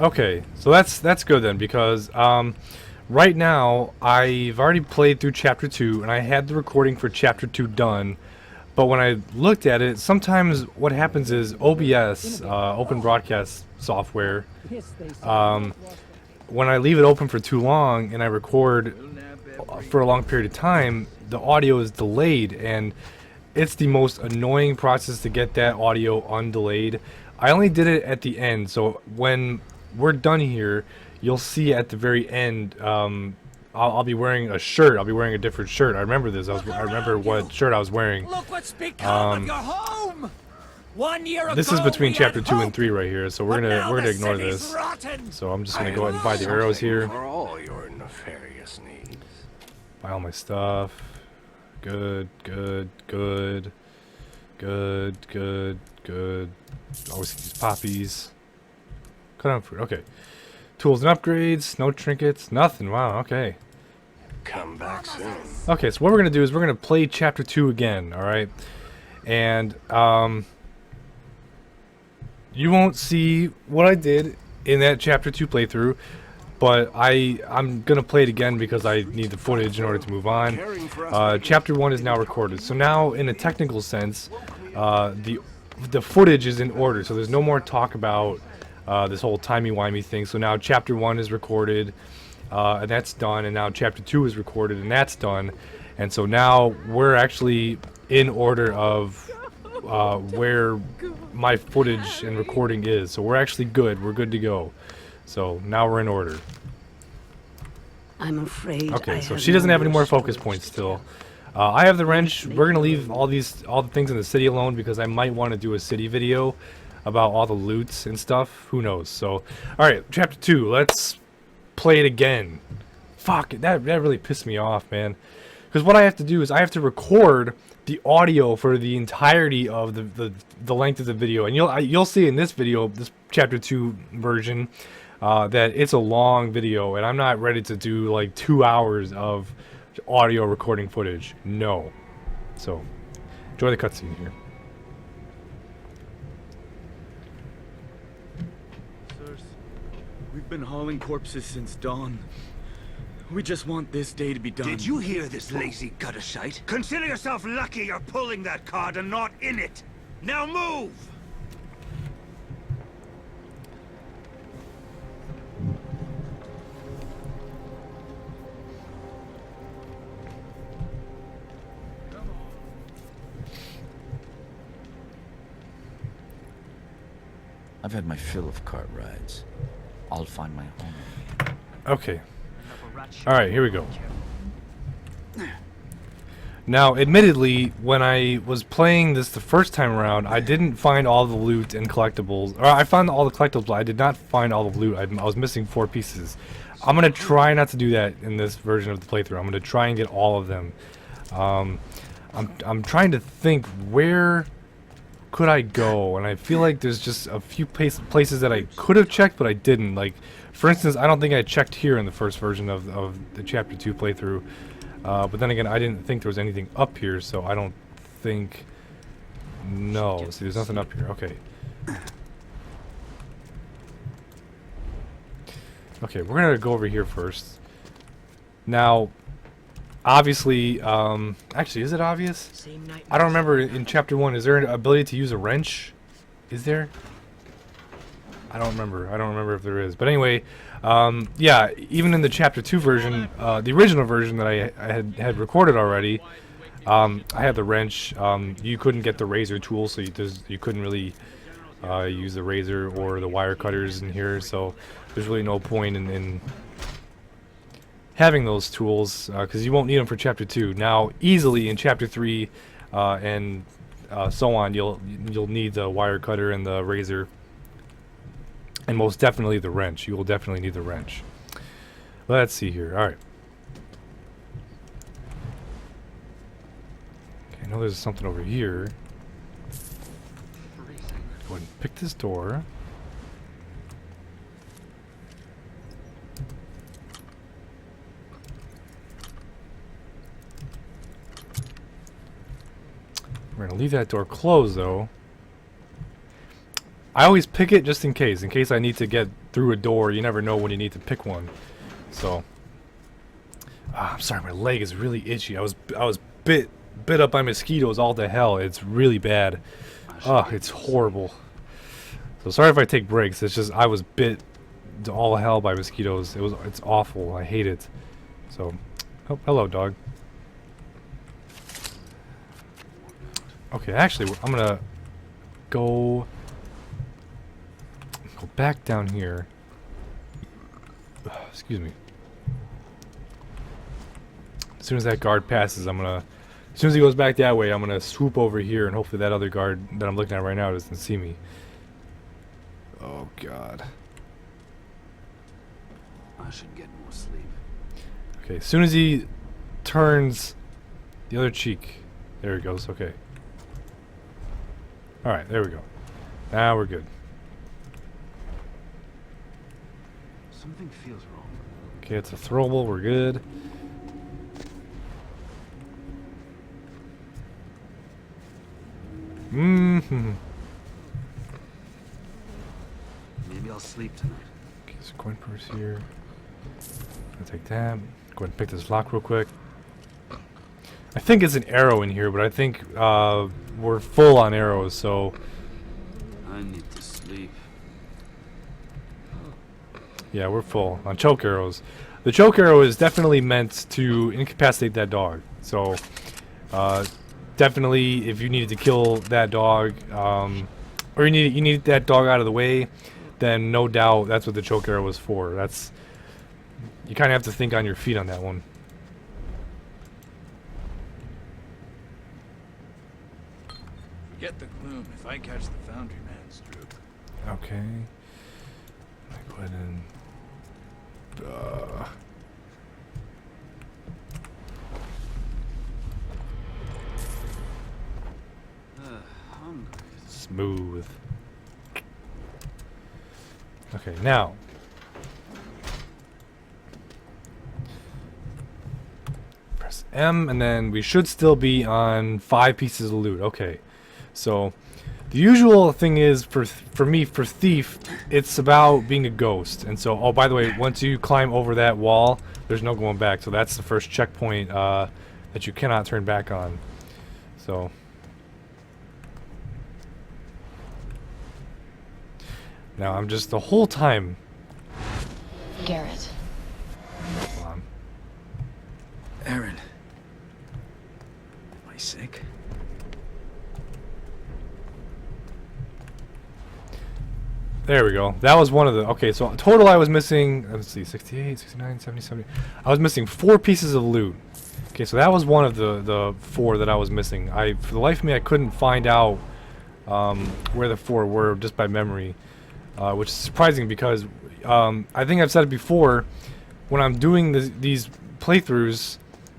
Okay, so that's good then, because right now I've already played through chapter 2 and I had the recording for chapter 2 done. But when I looked at it, sometimes what happens is OBS, Open Broadcast Software, when I leave it open for too long and I record for a long period of time, the audio is delayed, and it's the most annoying process to get that audio undelayed. I only did it at the end, so when we're done here, you'll see at the very end, I'll be wearing a shirt. I'll be wearing a different shirt. I remember this. I remember what shirt I was wearing. Look what's become of your home. 1 year ago, this is between chapter 2 and hope, 3 right here, so we're gonna ignore this. rotten. So I'm just gonna go ahead and buy the arrows here. For all your nefarious needs. Buy all my stuff. Good, good, good, good, good, good. Always these poppies. Cut on fruit. Okay. Tools and upgrades. No trinkets. Nothing. Wow. Okay. Come back soon. Okay. So what we're gonna do is we're gonna play chapter 2 again. All right. And you won't see what I did in that chapter 2 playthrough, but I'm gonna play it again because I need the footage in order to move on. Chapter 1 is now recorded, so now in a technical sense, the footage is in order. So there's no more talk about this whole timey-wimey thing. So now chapter 1 is recorded, and that's done, and now chapter 2 is recorded, and that's done, and so now we're actually in order of where my footage and recording is. So we're actually good. We're good to go. So now we're in order. I'm afraid. Okay, so she doesn't have any more focus points still. I have the wrench. We're gonna leave all the things in the city alone because I might want to do a city video about all the loots and stuff. Who knows? So, all right, chapter 2. Let's play it again. Fuck, that really pissed me off, man. Because what I have to do is I have to record the audio for the entirety of the length of the video, and you'll see in this video, this chapter 2 version, that it's a long video, and I'm not ready to do like 2 hours of audio recording footage. No. So enjoy the cutscene here. Sirs, we've been hauling corpses since dawn. We just want this day to be done. Did you hear this lazy gutter shite? Consider yourself lucky you're pulling that card and not in it. Now move! I've had my fill of cart rides. I'll find my home. Okay. Alright, here we go. Now, admittedly, when I was playing this the first time around, I didn't find all the loot and collectibles. Or I found all the collectibles, but I did not find all the loot. I was missing 4 pieces. I'm going to try not to do that in this version of the playthrough. I'm going to try and get all of them. I'm trying to think, where could I go? And I feel like there's just a few places that I could have checked, but I didn't. Like, for instance, I don't think I checked here in the first version of the chapter 2 playthrough. But then again, I didn't think there was anything up here, so I don't think... No, see, there's nothing up here. Okay. Okay, we're gonna go over here first. Now, obviously, actually, is it obvious? I don't remember in chapter 1, is there an ability to use a wrench? Is there? I don't remember. I don't remember if there is. But anyway, yeah, even in the chapter 2 version, the original version that I had recorded already, I had the wrench. You couldn't get the razor tool, so you couldn't really use the razor or the wire cutters in here. So there's really no point in having those tools because you won't need them for chapter 2. Now, easily in chapter 3 and so on, you'll need the wire cutter and the razor. And most definitely the wrench. You will definitely need the wrench. Let's see here. Alright. Okay, I know there's something over here. Go ahead and pick this door. We're going to leave that door closed, though. I always pick it just in case I need to get through a door. You never know when you need to pick one. So, I'm sorry, my leg is really itchy. I was bit up by mosquitoes all to hell. It's really bad. Oh, it's horrible. So sorry if I take breaks. It's just I was bit to all hell by mosquitoes. It's awful. I hate it. So, oh, hello, dog. Okay, actually, I'm gonna go back down here. Excuse me. As soon as that guard passes, as soon as he goes back that way, I'm gonna swoop over here, and hopefully that other guard that I'm looking at right now doesn't see me. Oh God. I should get more sleep. Okay, as soon as he turns the other cheek, there he goes. Okay. All right, there we go. Now we're good. Something feels wrong. Okay, it's a throwable. We're good. Mm-hmm. Maybe I'll sleep tonight. Okay, so coin purse here. I'll take that. Go ahead and pick this lock real quick. I think it's an arrow in here, but I think we're full on arrows, so I need to sleep. yeah, we're full on choke arrows. The choke arrow is definitely meant to incapacitate that dog. So definitely, if you needed to kill that dog, or you need that dog out of the way, then no doubt that's what the choke arrow was for. You kind of have to think on your feet on that one. Forget the gloom if I catch the foundry man's droop. Okay. Go ahead and Hungry. smooth. Okay, now press M, and then we should still be on 5 pieces of loot. Okay, so the usual thing is for me, for thief, it's about being a ghost. And so, oh, by the way, once you climb over that wall, there's no going back. So that's the first checkpoint that you cannot turn back on. So now I'm just the whole time. Garrett. Hold on. Aaron. Am I sick? There we go. That was one of the... Okay, so total I was missing... Let's see, 68, 69, 70, 70... I was missing 4 pieces of loot. Okay, so that was one of the 4 that I was missing. For the life of me, I couldn't find out where the 4 were just by memory. Which is surprising because I think I've said it before, when I'm doing these playthroughs,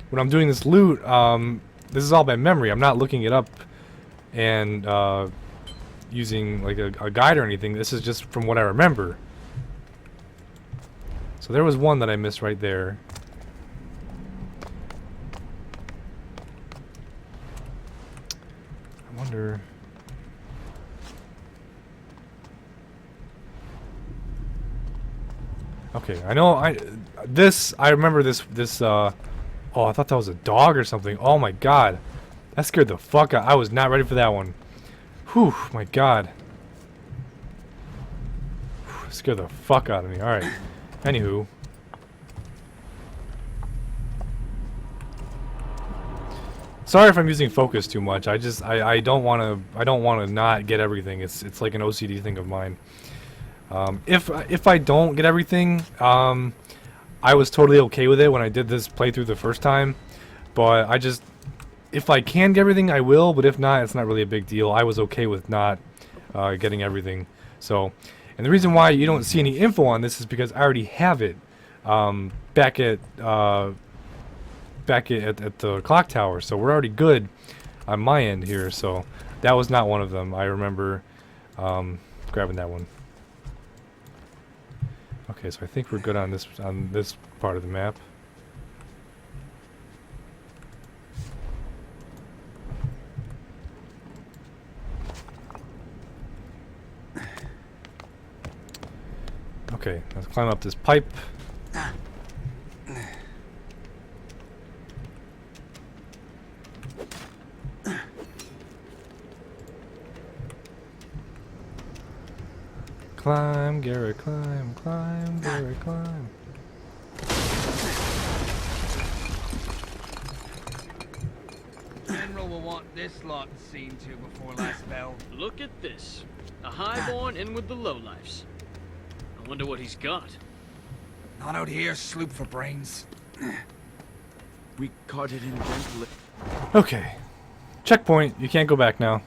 when I'm doing this loot, this is all by memory. I'm not looking it up and using like a guide or anything. This is just from what I remember. So there was one that I missed right there. I wonder... Okay, I know I remember this oh, I thought that was a dog or something. Oh my god. That scared the fuck out. I was not ready for that one. Whew, my god. Whew, scared the fuck out of me. Alright. Anywho. Sorry if I'm using focus too much. I don't wanna not get everything. It's like an OCD thing of mine. If I don't get everything, I was totally okay with it when I did this playthrough the first time, but if I can get everything, I will, but if not, it's not really a big deal. I was okay with not getting everything. So, and the reason why you don't see any info on this is because I already have it back at the clock tower, so we're already good on my end here. So that was not one of them. I remember grabbing that one. Okay, so I think we're good on this part of the map. Okay, let's climb up this pipe. Climb, Garrett, climb, climb, Garrett, climb. General will want this lot seen to before last bell. Look at this. A highborn in with the lowlifes. I wonder what he's got. Not out here, sloop for brains. We caught it in gentle. Okay. Checkpoint. You can't go back now.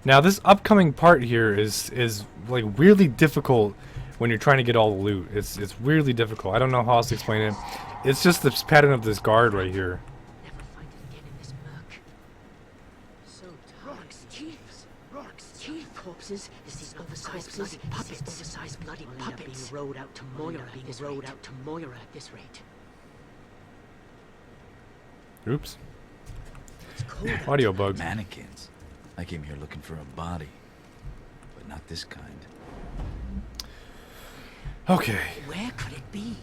Now this upcoming part here is like weirdly difficult when you're trying to get all the loot. It's weirdly difficult. I don't know how else to explain it. It's just this pattern of this guard right here. Never find it again in this murk. So Rourke's teeth. Rourke's teeth. Corpses. These oversized bloody puppets. Oversized bloody puppets. Being rowed out to Moira. Being rowed out to Moira at this rate. Oops. It's cold. Audio bug. Mannequins. I came here looking for a body, but not this kind. Okay. Where could it be?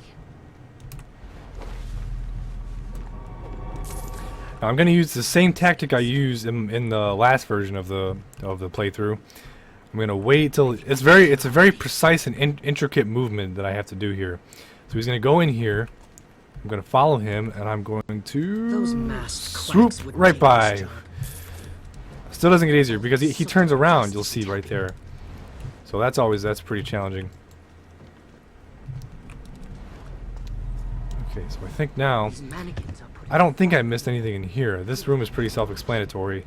Now I'm gonna use the same tactic I used in the last version of the playthrough. I'm gonna wait till it's a very precise and intricate movement that I have to do here. So he's gonna go in here. I'm gonna follow him, and I'm going to Those masked swoop quacks would right take by. this job. Still doesn't get easier because he turns around. You'll see right there. So that's pretty challenging. Okay, so I think now These mannequins are putting I don't think I missed anything in here. This room is pretty self-explanatory.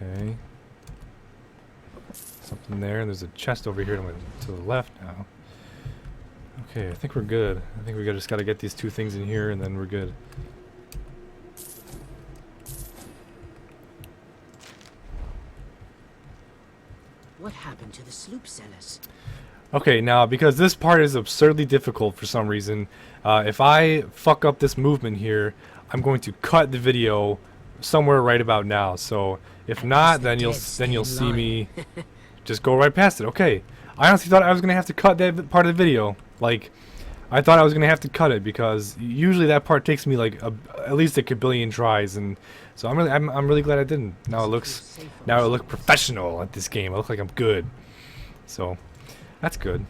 Okay. Something there, and there's a chest over here to the left now. Okay, I think we're good. I think we just gotta get these two things in here, and then we're good. What happened to the sloop sellers? Okay, now because this part is absurdly difficult for some reason, if I fuck up this movement here, I'm going to cut the video somewhere right about now. So if not, then you'll see me just go right past it. Okay, I honestly thought I was gonna have to cut that part of the video. Like, I thought I was gonna have to cut it because usually that part takes me like at least a kabillion tries, and so I'm really glad I didn't. Now it looks professional at this game. I look like I'm good, so that's good.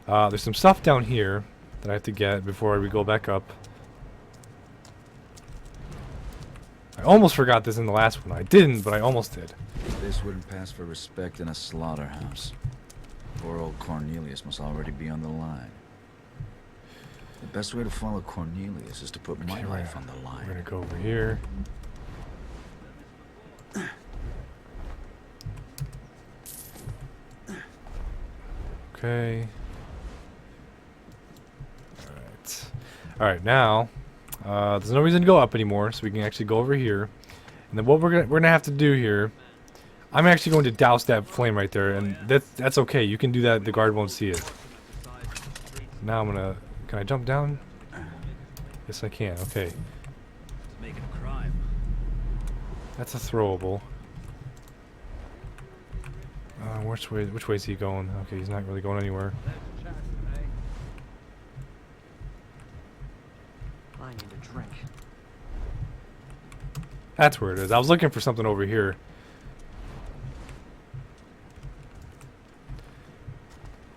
There's some stuff down here that I have to get before we go back up. I almost forgot this in the last one. I didn't, but I almost did. This wouldn't pass for respect in a slaughterhouse. Poor old Cornelius must already be on the line. The best way to follow Cornelius is to put my life on the We're line. gonna go over here. Okay. Alright. Alright, now there's no reason to go up anymore, so we can actually go over here. And then what we're gonna have to do here, I'm actually going to douse that flame right there, and that's okay. You can do that, the guard won't see it. Now I'm gonna, can I jump down? Yes I can, okay. Making a crime. That's a throwable. Which way is he going? Okay, he's not really going anywhere. I need a drink. That's where it is. I was looking for something over here.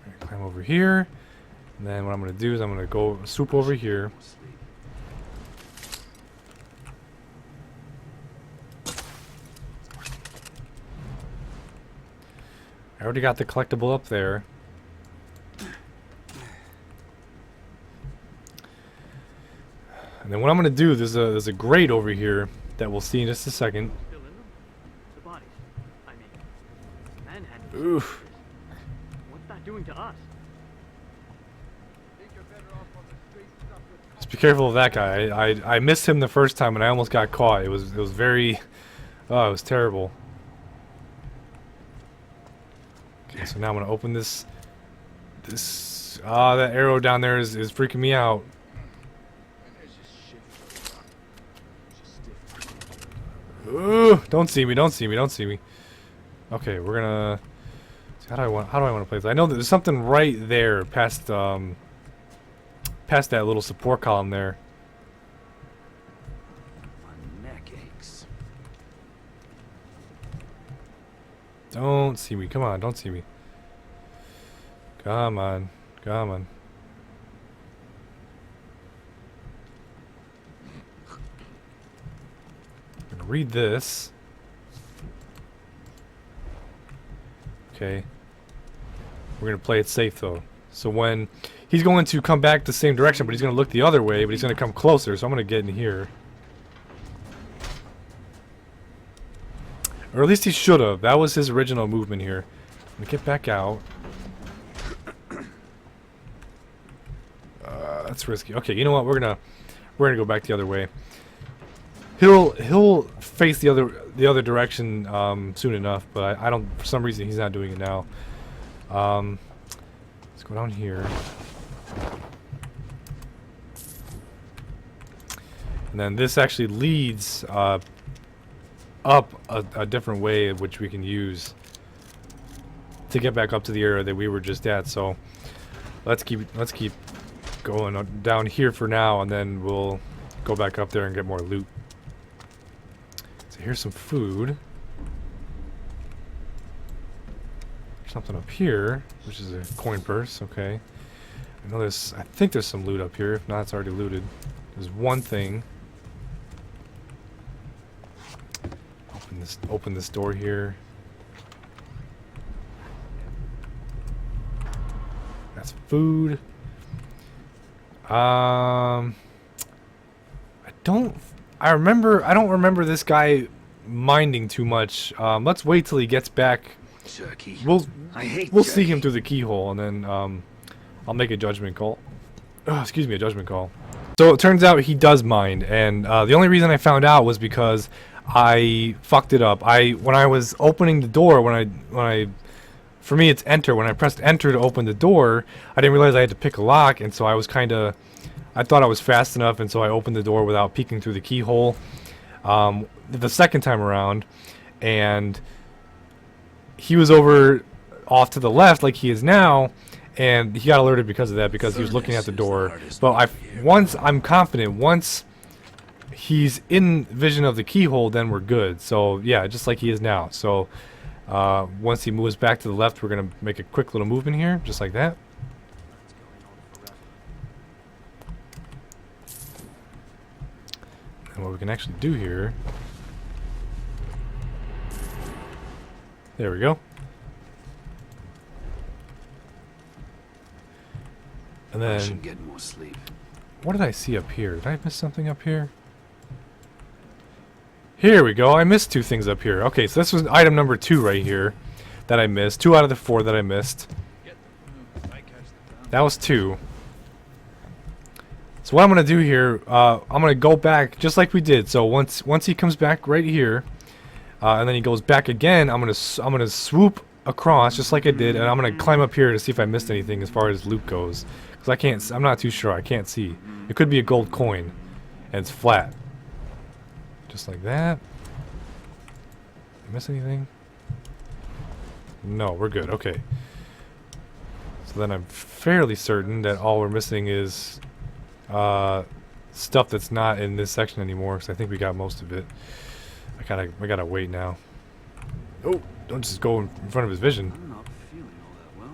Alright, climb over here. And then what I'm going to do is I'm going to go swoop over here. I already got the collectible up there. And then what I'm going to do, there's a grate over here that we'll see in just a second. Still in them? The bodies. I mean, manhandling. Oof. What's that doing to us? Just be careful of that guy. I missed him the first time and I almost got caught. It was very, oh, it was terrible. Okay, so now I'm gonna open this This that arrow down there is freaking me out. Ooh, don't see me, don't see me, don't see me. Okay, we're gonna. How do I want to play this? I know that there's something right there past past that little support column there. My neck aches. Don't see me. Come on, don't see me. Come on, come on. I'm gonna read this. Okay. We're gonna play it safe though. So when he's going to come back the same direction, but he's gonna look the other way, but he's gonna come closer. So I'm gonna get in here. Or at least he should have. That was his original movement here. I'm gonna get back out. That's risky. Okay, you know what? We're gonna go back the other way. He'll face the other direction soon enough, but I don't. For some reason, he's not doing it now. Let's go down here, and then this actually leads up a different way which we can use to get back up to the area that we were just at. So let's keep going down here for now, and then we'll go back up there and get more loot. So here's some food. Something up here, which is a coin purse. Okay, I know there's. I think there's some loot up here. If not, it's already looted. There's one thing. Open this door here. That's food. I don't remember this guy minding too much. Let's wait till he gets back. Jerky. We'll see him jerky. through the keyhole, and then I'll make a judgment call. Excuse me, a judgment call. So it turns out he does mind, and the only reason I found out was because I fucked it up. When I was opening the door, for me it's enter. When I pressed enter to open the door, I didn't realize I had to pick a lock, and so I thought I was fast enough, and so I opened the door without peeking through the keyhole the second time around, and he was over off to the left like he is now, and he got alerted because of that, because he was looking at the door. But I'm confident once he's in vision of the keyhole, then we're good. So yeah, just like he is now. So once he moves back to the left, we're gonna make a quick little movement here, just like that. And what we can actually do here, there we go. And then, I should get more sleep. What did I see up here? Did I miss something up here? Here we go. I missed two things up here. Okay, so this was item number 2 right here that I missed. 2 out of the 4 that I missed. That was 2. So what I'm gonna do here, I'm gonna go back just like we did. So once he comes back right here, and then he goes back again, I'm gonna swoop across just like I did, and I'm gonna climb up here to see if I missed anything as far as loot goes. Because I'm not too sure. I can't see. It could be a gold coin, and it's flat. Just like that. Did I miss anything? No, we're good. Okay. So then I'm fairly certain that all we're missing is stuff that's not in this section anymore, because I think we got most of it. I gotta wait now. Oh, don't just go in front of his vision. I'm not feeling all that well.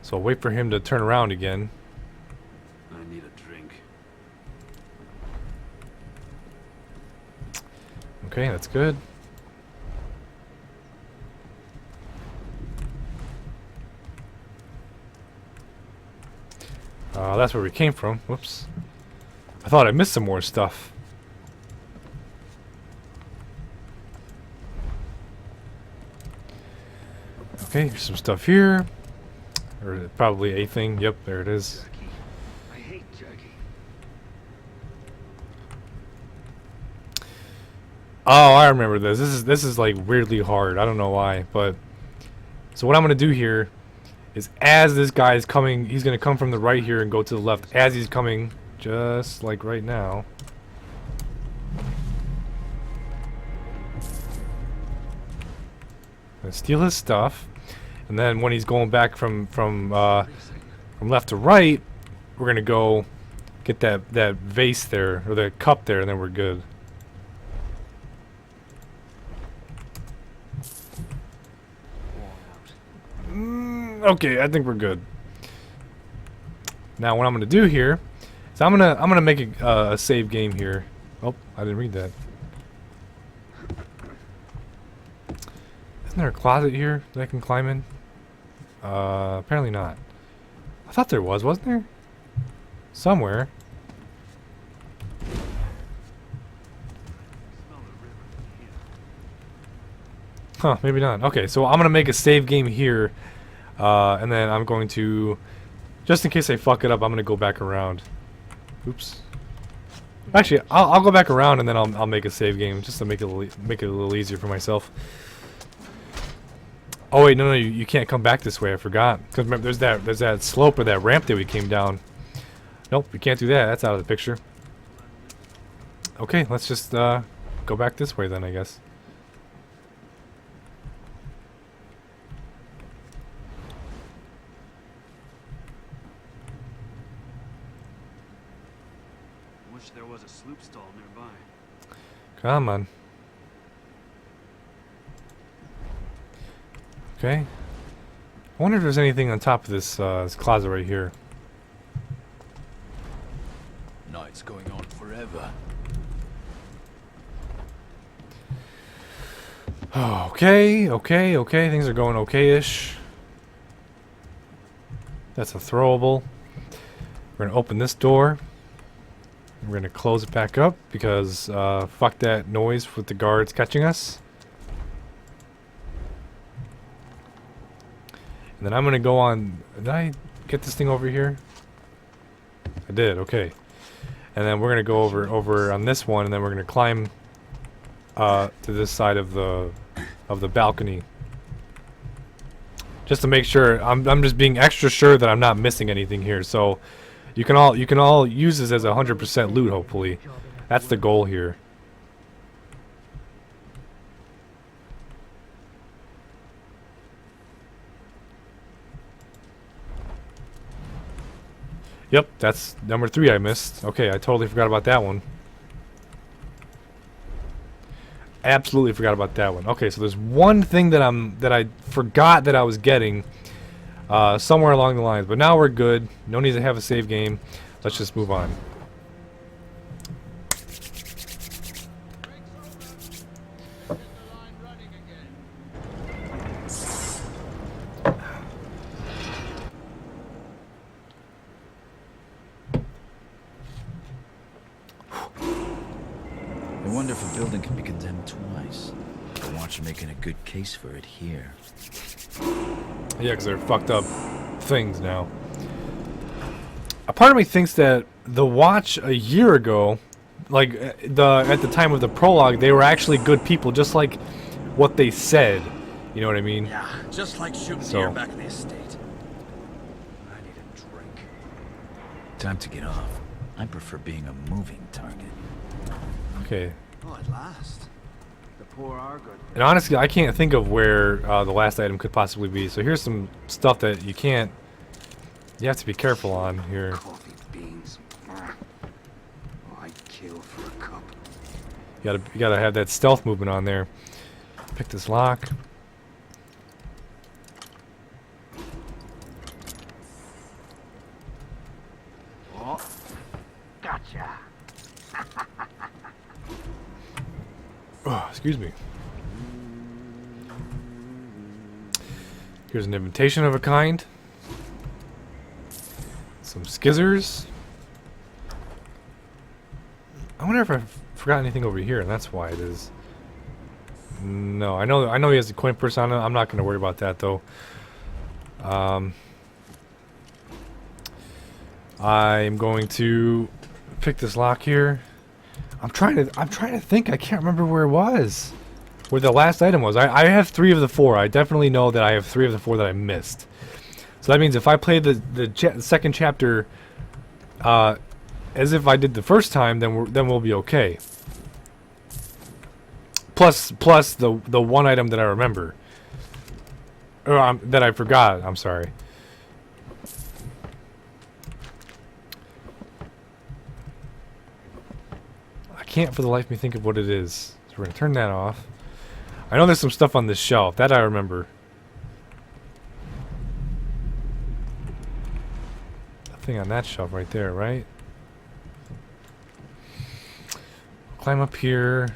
So I'll wait for him to turn around again. I need a drink. Okay, that's good. That's where we came from. Whoops. I thought I missed some more stuff. Okay, here's some stuff here. Or probably a thing. Yep, there it is. Jerky. I hate jerky. Oh, I remember this. This is like weirdly hard. I don't know why, but so what I'm gonna do here is as this guy is coming, he's gonna come from the right here and go to the left as he's coming, just like right now. Gonna steal his stuff, and then when he's going back from left to right, we're gonna go get that vase there or the cup there, and then we're good. Okay, I think we're good. Now what I'm gonna do here is I'm gonna make a save game here. Oh, I didn't read that. Isn't there a closet here that I can climb in? Apparently not. I thought there was, wasn't there? Somewhere. Huh, maybe not. Okay, so I'm gonna make a save game here. And then I'm going to, just in case I fuck it up, I'm gonna go back around. Oops. Actually, I'll go back around and then I'll make a save game just to make it a little easier for myself. Oh wait, no, you can't come back this way. I forgot. Because remember, there's that slope or that ramp that we came down. Nope, we can't do that. That's out of the picture. Okay, let's just go back this way then, I guess. Wish there was a sloop stall nearby. Come on. Okay. I wonder if there's anything on top of this closet right here. Night's going on forever. Okay. Things are going okay-ish. That's a throwable. We're gonna open this door. We're gonna close it back up because fuck that noise with the guards catching us. And then I'm gonna go on. Did I get this thing over here? I did. Okay. And then we're gonna go over on this one, and then we're gonna climb to this side of the balcony, just to make sure. I'm just being extra sure that I'm not missing anything here. So you can all use this as 100% loot. Hopefully, that's the goal here. Yep, that's number 3 I missed. Okay, I totally forgot about that one. Absolutely forgot about that one. Okay, so there's one thing that I forgot that I was getting somewhere along the lines, but now we're good. No need to have a save game. Let's just move on. I wonder if a building can be condemned twice. I watch you making a good case for it here. Yeah, because they're fucked up things now. A part of me thinks that the watch a year ago, like at the time of the prologue, they were actually good people, just like what they said. You know what I mean? Yeah, just like shooting deer back in the estate. I need a drink. Time to get off. I prefer being a moving target. Okay. Oh, at last. The poor are good. And honestly, I can't think of where the last item could possibly be. So here's some stuff that you have to be careful on here. Coffee beans. Oh, I'd kill for a cup. You gotta have that stealth movement on there. Pick this lock. Oh, gotcha. Oh, excuse me. Here's an invitation of a kind. Some skizzers. I wonder if I forgot anything over here, and that's why it is. No, I know he has a coin purse on it. I'm not going to worry about that though. I'm going to pick this lock here. I'm trying to think. I can't remember where it was. Where the last item was. I have 3 of the 4. I definitely know that I have 3 of the 4 that I missed. So that means if I play the second chapter as if I did the first time, then we'll be okay. Plus the one item that I remember. Or that I forgot. I'm sorry. I can't for the life of me think of what it is. So we're gonna turn that off. I know there's some stuff on this shelf. That I remember. Nothing on that shelf right there, right? Climb up here.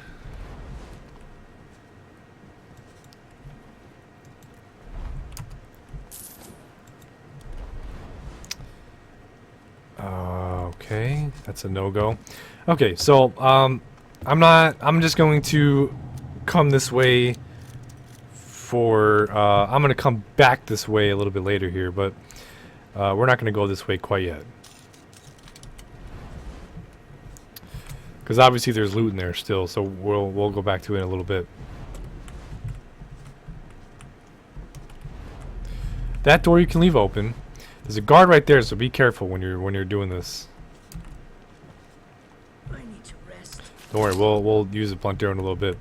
Okay, that's a no-go. Okay, so I'm just going to come this way for I'm gonna come back this way a little bit later here, but we're not gonna go this way quite yet, because obviously there's loot in there still, so we'll go back to it in a little bit. That door you can leave open. There's a guard right there, so be careful when you're doing this. I need to rest. Don't worry, we'll use a blunt arrow in a little bit.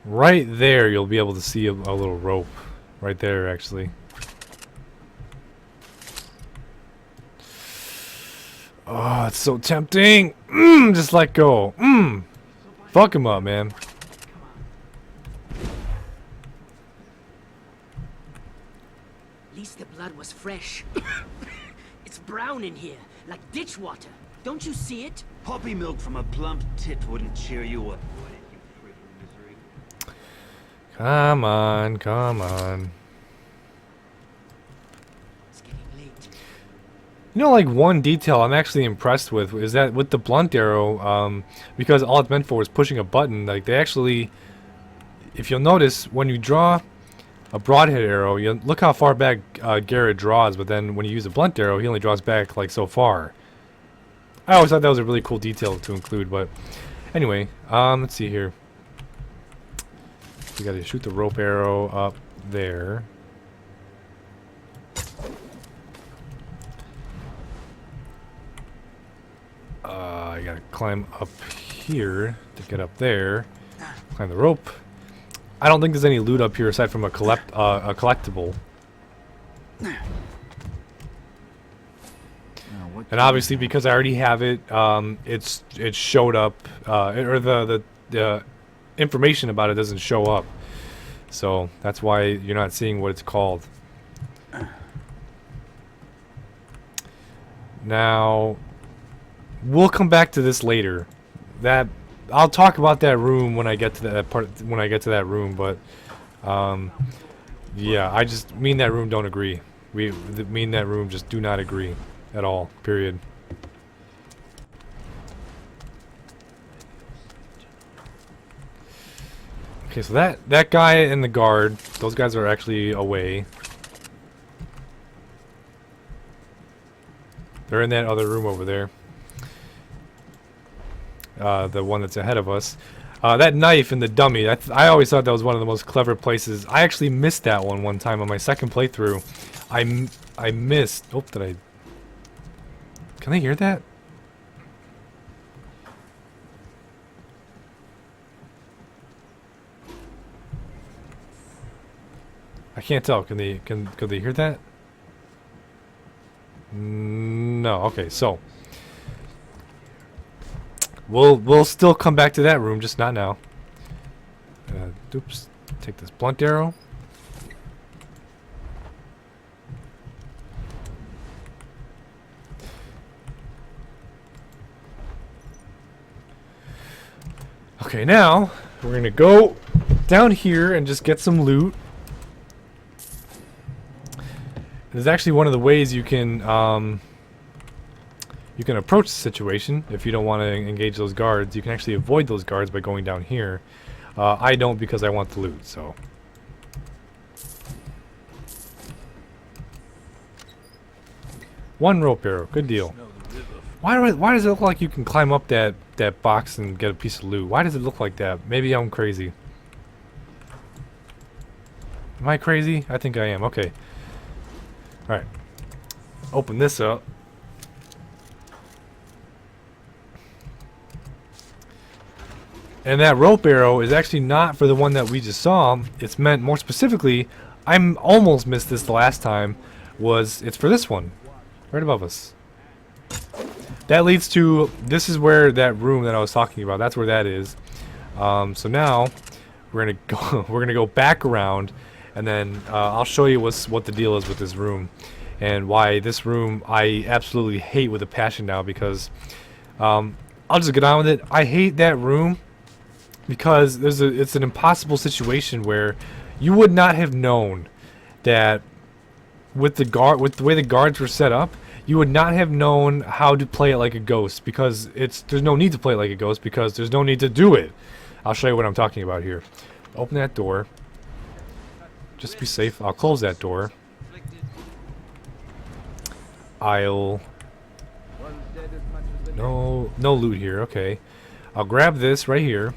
Right there, you'll be able to see a little rope. Right there, actually. Oh, it's so tempting. Just let go. Fuck him up, man. At least the blood was fresh. It's brown in here, like ditch water. Don't you see it? Poppy milk from a plump tit wouldn't cheer you up, would it, you freaking misery? Come on, come on. It's getting late. You know, like one detail I'm actually impressed with is that with the blunt arrow, because all it's meant for is pushing a button, like they actually, if you'll notice, when you draw a broadhead arrow, you look how far back Garrett draws, but then when you use a blunt arrow, he only draws back like so far. I always thought that was a really cool detail to include, but anyway, let's see here. We gotta shoot the rope arrow up there. I gotta climb up here to get up there. Climb the rope. I don't think there's any loot up here aside from a collectible. And obviously, because I already have it, it showed up, or the information about it doesn't show up. So that's why you're not seeing what it's called. Now, we'll come back to this later. I'll talk about that room when I get to that part. When I get to that room, but yeah, me and that room don't agree. Me and that room just do not agree at all. Period. Okay, so that guy and the guard, those guys are actually away. They're in that other room over there. The one that's ahead of us. That knife and the dummy, I always thought that was one of the most clever places. I actually missed that one time on my second playthrough. I missed. Oh, did I? Can they hear that? I can't tell. Could they hear that? No. Okay, so we'll still come back to that room, just not now. Oops. Take this blunt arrow. Okay, now we're gonna go down here and just get some loot. There's actually one of the ways you can approach the situation if you don't want to engage those guards. You can actually avoid those guards by going down here. I don't, because I want the loot, so. One rope arrow, good deal. Why does it look like you can climb up that box and get a piece of loot? Why does it look like that? Maybe I'm crazy. Am I crazy? I think I am. Okay. Alright. Open this up. And that rope arrow is actually not for the one that we just saw. It's meant more specifically, I almost missed this the last time, it's for this one. Right above us. That leads to, this is where that room that I was talking about, that's where that is. So now, we're gonna go back around, and then I'll show you what the deal is with this room. And why this room I absolutely hate with a passion now, because I'll just get on with it. I hate that room because it's an impossible situation where you would not have known that with the way the guards were set up, you would not have known how to play it like a ghost, because there's no need to play it like a ghost because there's no need to do it. I'll show you what I'm talking about here. Open that door. Just to be safe, I'll close that door. No loot here. Okay, I'll grab this right here,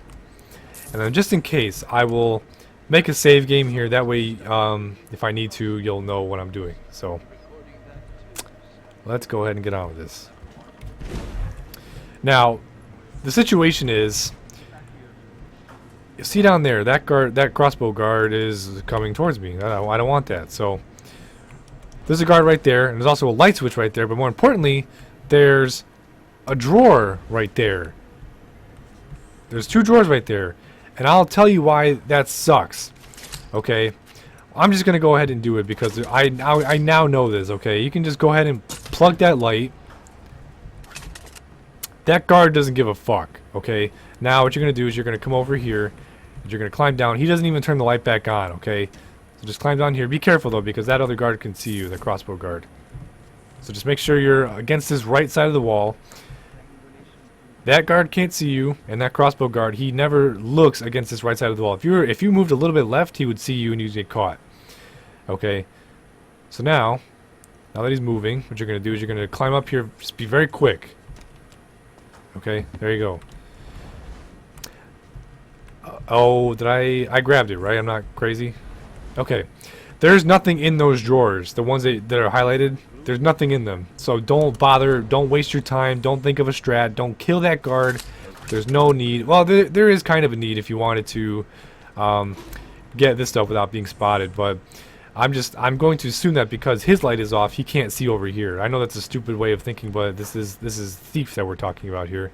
and then just in case, I will make a save game here. That way, if I need to, you'll know what I'm doing. So let's go ahead and get on with this. Now, the situation is, you see down there, that crossbow guard is coming towards me. I don't want that. So there's a guard right there, and there's also a light switch right there, but more importantly, there's a drawer right there. There's 2 drawers right there, and I'll tell you why that sucks. Okay, I'm just gonna go ahead and do it because I now know this. Okay, you can just go ahead and plug that light. That guard doesn't give a fuck. Okay, now what you're gonna do is you're gonna come over here, and you're gonna climb down. He doesn't even turn the light back on. Okay. So just climb down here. Be careful though, because that other guard can see you, the crossbow guard. So just make sure you're against this right side of the wall. That guard can't see you, and that crossbow guard, he never looks against this right side of the wall. If you moved a little bit left, he would see you and you'd get caught. Okay. So now that he's moving, what you're gonna do is you're gonna climb up here. Just be very quick. Okay, there you go. Oh, did I grabbed it, right? I'm not crazy. Okay, there's nothing in those drawers, the ones that are highlighted. There's nothing in them, so don't bother, don't waste your time, don't think of a strat, don't kill that guard. There's no need. Well, there is kind of a need if you wanted to get this stuff without being spotted, but I'm going to assume that because his light is off, he can't see over here. I know that's a stupid way of thinking, but this is thief that we're talking about here.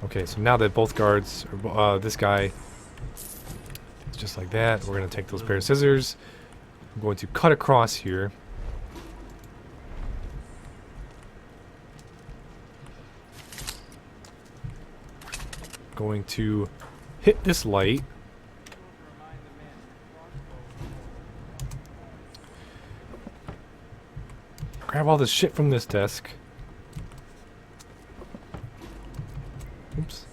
Okay, so now that both guards, this guy, just like that, we're going to take those pair of scissors. I'm going to cut across here. Going to hit this light. Grab all this shit from this desk. Oops.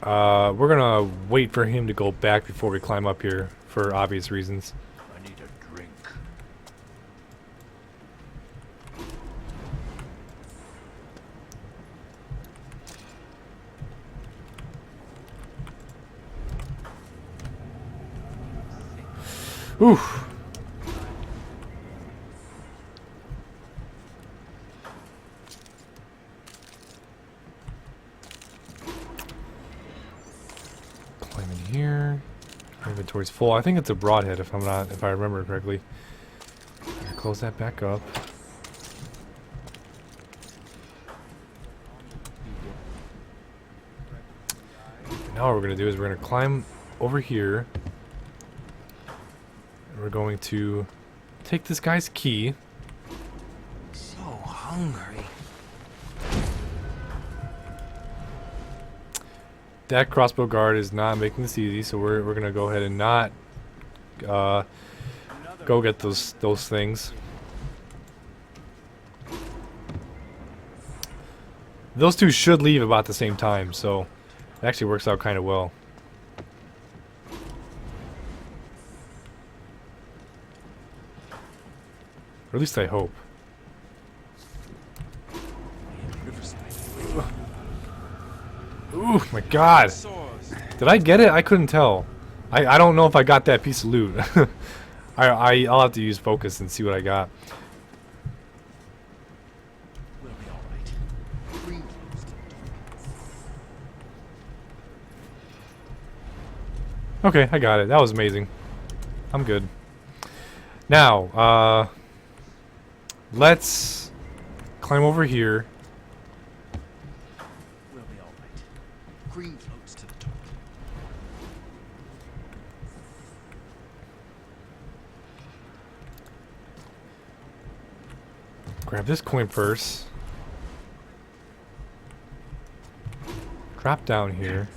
We're gonna wait for him to go back before we climb up here for obvious reasons. I need a drink. Oof. Climb in here. Inventory's full. I think it's a broadhead if I remember correctly. Close that back up. Now what we're gonna do is we're gonna climb over here. We're going to take this guy's key. So hungry. That crossbow guard is not making this easy, so we're gonna go ahead and not go get those things. Those two should leave about the same time, so it actually works out kind of well. Or at least I hope. Ooh, my God. Did I get it? I couldn't tell. I don't know if I got that piece of loot. I'll have to use focus and see what I got. We'll be all right. Green floats to the Okay, I got it. That was amazing. I'm good. Now, let's climb over here. We'll be all right. Green floats to the top. Grab this coin purse. Drop down here.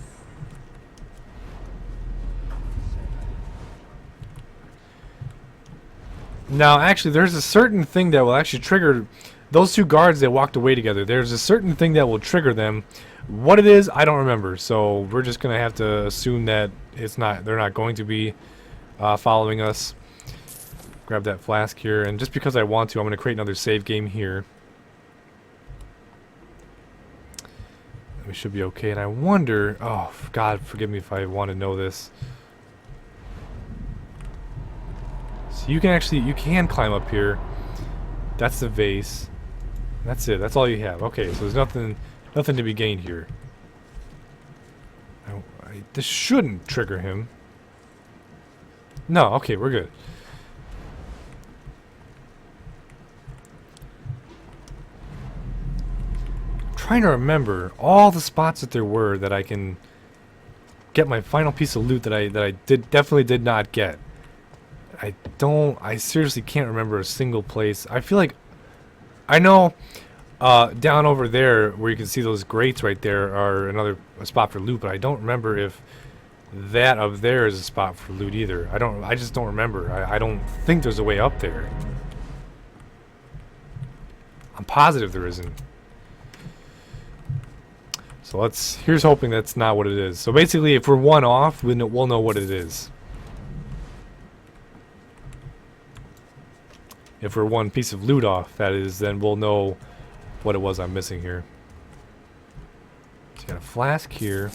Now, actually, there's a certain thing that will actually trigger those two guards that walked away together. There's a certain thing that will trigger them. What it is, I don't remember. So we're just gonna have to assume that it's not. They're not going to be following us. Grab that flask here, and just because I want to, I'm gonna create another save game here. We should be okay. And I wonder. Oh God, forgive me if I want to know this. So you can climb up here. That's the vase. That's it. That's all you have. Okay, so there's nothing to be gained here. This shouldn't trigger him. No, okay, we're good. I'm trying to remember all the spots that there were that I can get my final piece of loot that I definitely did not get. I seriously can't remember a single place. I feel like I know down over there where you can see those grates right there are a spot for loot, but I don't remember if that up there is a spot for loot either. I just don't remember. I don't think there's a way up there. I'm positive there isn't. So here's hoping that's not what it is. So basically if we're one off, we'll know what it is. If we're one piece of loot off, that is, then we'll know what it was I'm missing here. So you got a flask here.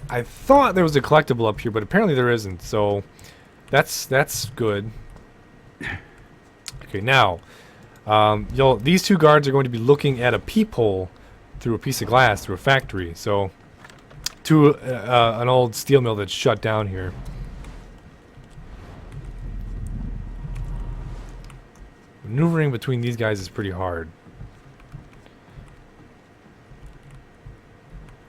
I thought there was a collectible up here, but apparently there isn't. So that's good. Okay, now these two guards are going to be looking at a peephole through a piece of glass through a factory. So to an old steel mill that's shut down here. Maneuvering between these guys is pretty hard.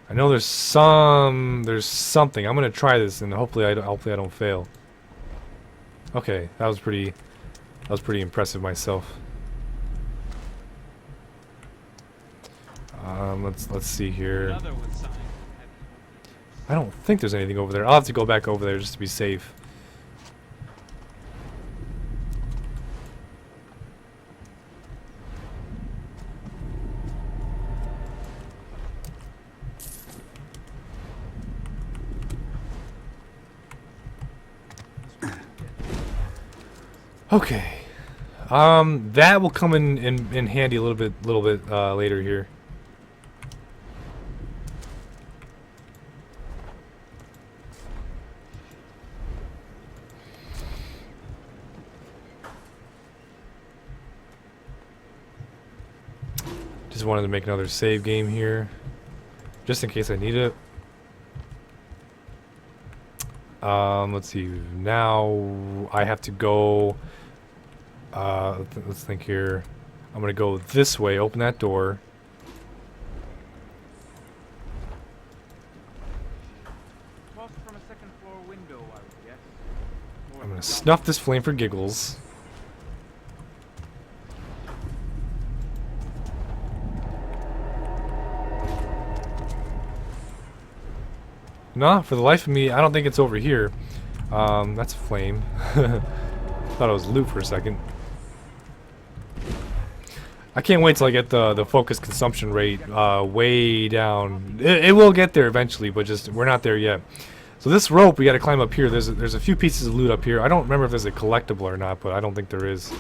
I know there's something. I'm gonna try this and hopefully I don't fail. Okay, that was pretty impressive myself. Let's see here. I don't think there's anything over there. I'll have to go back over there just to be safe. Okay, that will come in handy a little bit later here. Just wanted to make another save game here, just in case I need it. Let's see. Now I have to go. Let's think here. I'm gonna go this way. Open that door. From a second floor window, I would guess. I'm gonna snuff this flame for giggles. No, for the life of me, I don't think it's over here. That's a flame. Thought it was loot for a second. I can't wait till I get the focus consumption rate way down. It will get there eventually, but just we're not there yet. So this rope, we got to climb up here. There's a few pieces of loot up here. I don't remember if there's a collectible or not, but I don't think there is.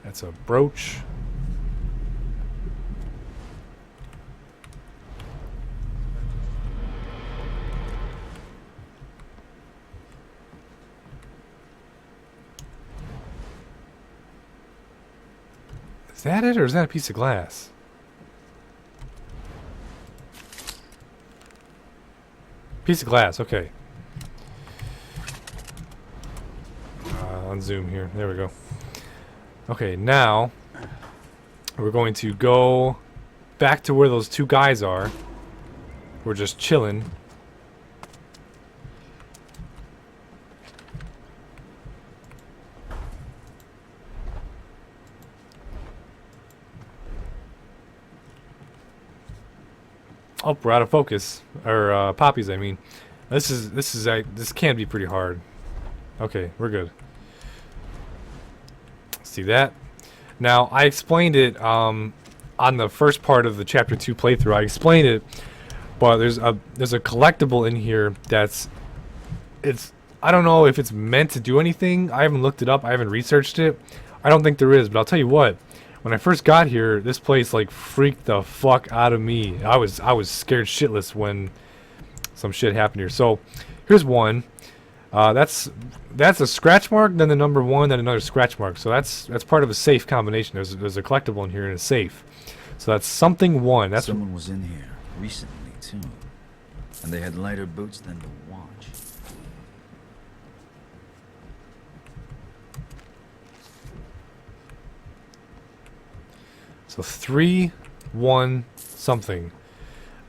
That's a brooch. Is that it, or is that a piece of glass? Piece of glass, okay. On zoom here. There we go. Okay, now we're going to go back to where those two guys are. We're just chilling. Oh, we're out of focus, or poppies. I mean, this can be pretty hard. Okay, we're good. See that? Now I explained it on the first part of the chapter 2 playthrough. I explained it, but there's a collectible in here I don't know if it's meant to do anything. I haven't looked it up. I haven't researched it. I don't think there is, but I'll tell you what. When I first got here, this place like freaked the fuck out of me. I was scared shitless when some shit happened here. So here's one. That's a scratch mark, then the number 1, then another scratch mark. So that's part of a safe combination. There's a collectible in here in a safe. So that's something 1. That's someone was in here recently too, and they had lighter boots than the watch. So 3, 1, something.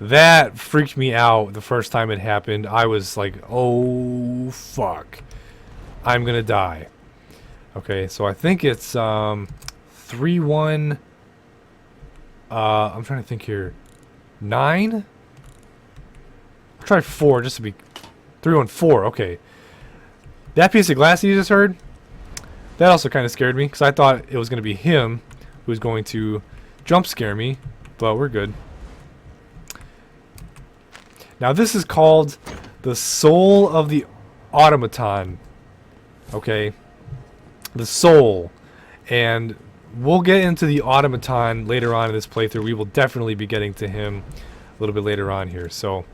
That freaked me out the first time it happened. I was like, oh fuck, I'm gonna die. Okay, so I think it's 3, 1. I'm trying to think here. 9. I'll try 4 just to be 3, 1, 4. Okay, that piece of glass you just heard, that also kind of scared me because I thought it was gonna be him who was going to jump scare me, but we're good. Now this is called the soul of the automaton. Okay, the soul, and we'll get into the automaton later on in this playthrough. We will definitely be getting to him a little bit later on here. So,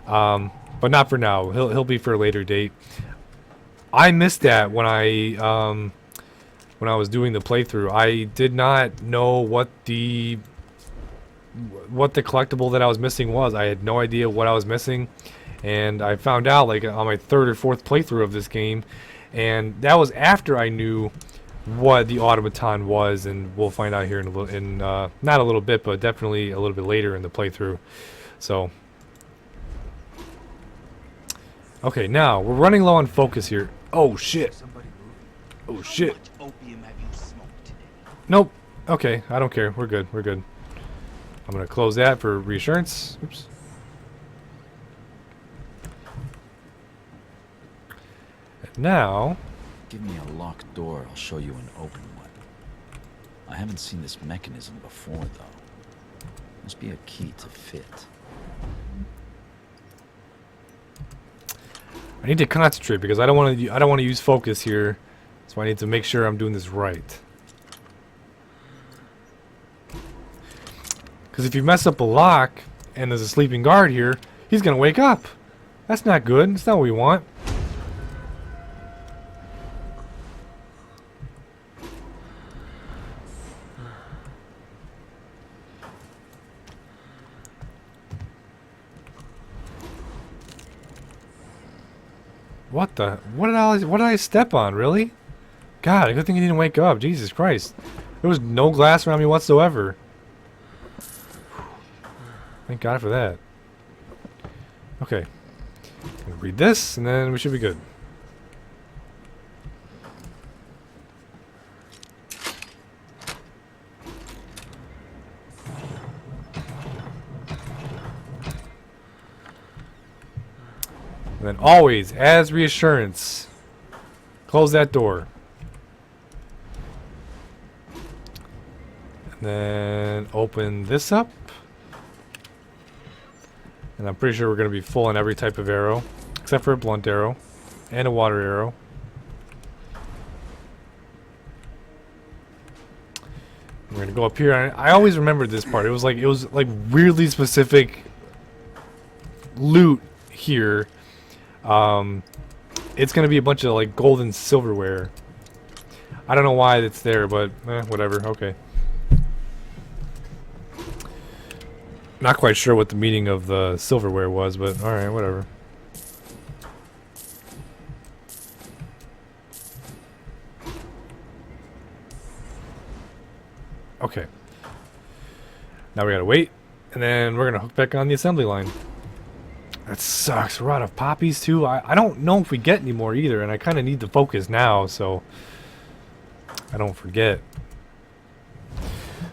but not for now. He'll be for a later date. I missed that when I was doing the playthrough. I did not know what the collectible that I was missing was. I had no idea what I was missing, and I found out like on my 3rd or 4th playthrough of this game, and that was after I knew what the automaton was, and we'll find out here in a little, not a little bit, but definitely a little bit later in the playthrough. So, okay, now we're running low on focus here. Oh shit! Oh shit! Nope. Okay, I don't care. We're good. We're good. I'm gonna close that for reassurance. Oops. And now, Give me a locked door, I'll show you an open one. I haven't seen this mechanism before, though. Must be a key to fit. I need to concentrate because I don't want to use focus here, so I need to make sure I'm doing this right. Because if you mess up a lock and there's a sleeping guard here, he's gonna wake up. That's not good. That's not what we want. What the? What did I step on? Really? God, good thing he didn't wake up. Jesus Christ. There was no glass around me whatsoever. Thank God for that. Okay. We'll read this, and then we should be good. And then always, as reassurance, close that door. And then open this up. And I'm pretty sure we're going to be full on every type of arrow, except for a blunt arrow and a water arrow. We're gonna go up here. I always remembered this part. It was like weirdly specific loot here. It's gonna be a bunch of like gold and silverware. I don't know why it's there, but whatever. Okay. Not quite sure what the meaning of the silverware was, but all right, whatever. Okay. Now we gotta wait, and then we're gonna hook back on the assembly line. That sucks. We're out of poppies too. I don't know if we get any more either, and I kind of need to focus now, so I don't forget.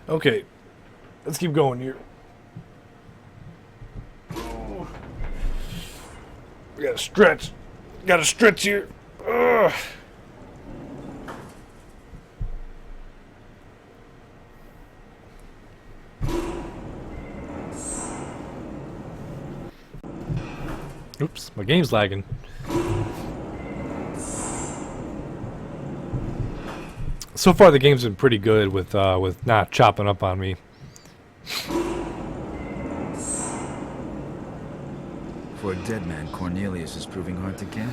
Okay, let's keep going here. Oh. We gotta stretch. Gotta stretch here. Ugh. Oops, my game's lagging. So far, the game's been pretty good with not chopping up on me. For a dead man, Cornelius is proving hard to catch.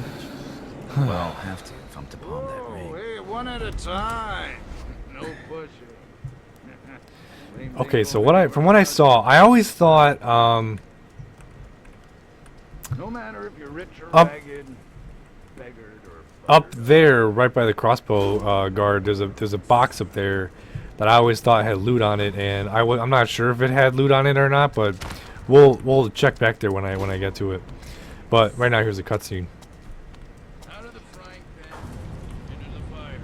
Well, I'll have to if I'm to pawn that ring. Hey, one at a time. No pushing. Okay, so from what I saw, I always thought No matter if you're rich or Up- ragged, beggared or up there, right by the crossbow guard, there's a box up there that I always thought had loot on it, and I'm not sure if it had loot on it or not, but we'll check back there when I get to it. But right now, here's a cutscene. out of the frying pan into the fire.